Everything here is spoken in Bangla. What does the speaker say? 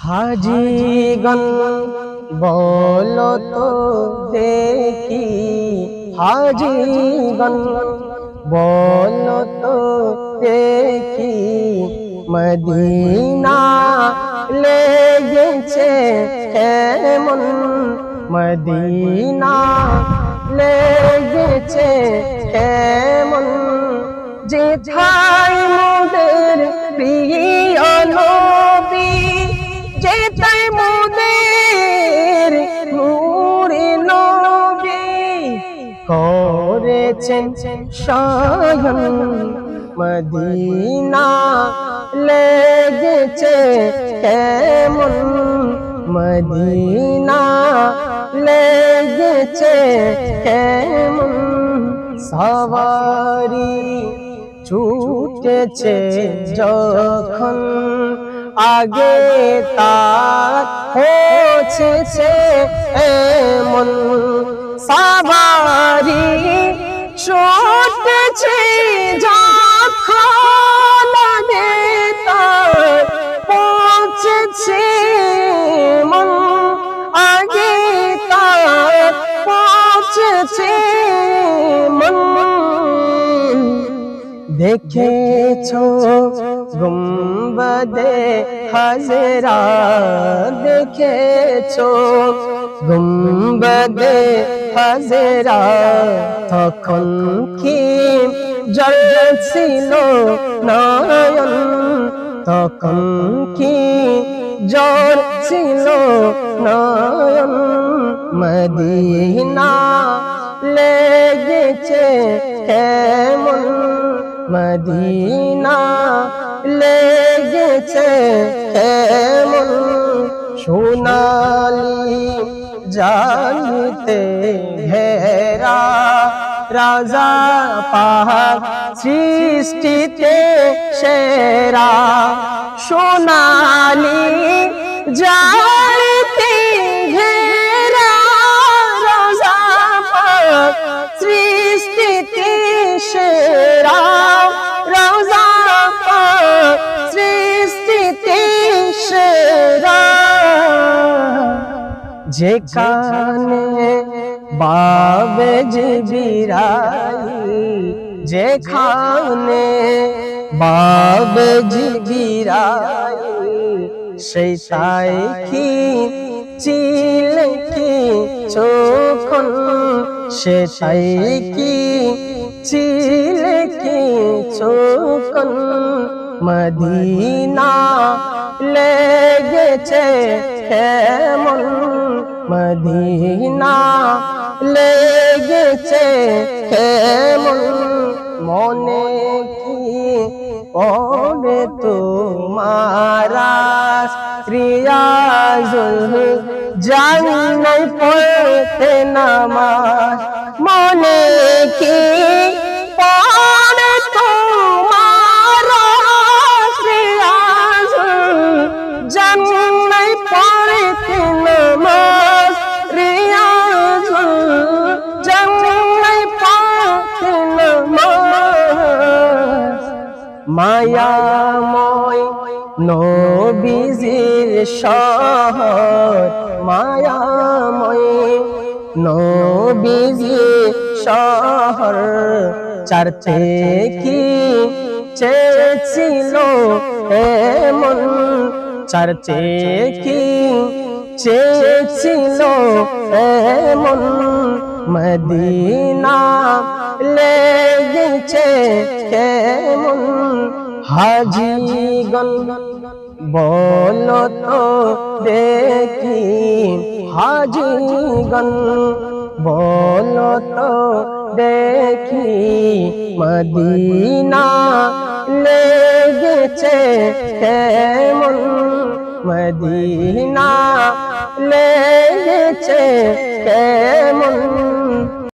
হাজিগণ বলো তো দেখি, হাজিগণ বলো তো দেখি, মদিনা লেগেছে কেমন, মদিনা লেগেছে কেমন, যেথায় মোদের প্রিয় নবী, যেথায় মোদের নূরে নবী করেছেন শয়ন, মদিনা লেগেছে কেমন, মদিনা লেগেছে কেমন, সওয়ারি ছুটেছে যখন আগে তার পৌঁছেছে এমন, সওয়ারি ছুটেছে যখন আগে তার পৌঁছেছে মন, আগে তার পৌঁছেছে মন। দেখেছো গুম্বদে হাজরা, দেখেছো গুম্বদে হাজরা, তখন কি জ্বলছিল নয়ন, তখন কি জ্বলছিল নয়ন, মদিনা লেগেছে কেমন, মদিনা লেগেছে কেমন, সোনালি জানিতে ঘেরা রাজা পাহাড় সৃষ্টিতে সেরা, সোনালি জানিতে ঘেরা রাজা পাহাড় সৃষ্টিতে সেরা, রাজা পাহাড় সৃষ্টিতে সেরা, যেখানে বাবে জিবিরাইল, যেখানে বাবে জিবিরাইল, সেই তাই কি চিল কি চোখন, সে তাই কি চিল কি চোখন, মদিনা লেগেছে কেমন, মদিনা লেগেছে কেমন, মনে কি পড়ে তোমারা রিয়াজুল জান্নাত পড়তে নামাজ, মনে কি পড়ে তোমারা রিয়াজুল জান্নাত পড়তে নামাজ, রিয়াজুল জান্নাত পড়তে নামাজ, মায়াময় নবীজির শহর, মায়াময় নবীজির শহর, চারতে কি চেয়েছিল এমন, চারতে কি চেয়েছিল এমন, মদিনা লেগেছে কেমন, হাজিগণ বলো তো দেখি, হাজিগণ বলো তো দেখি, মদিনা লেগেছে কেমন, মদিনা লেগেছে কেমন।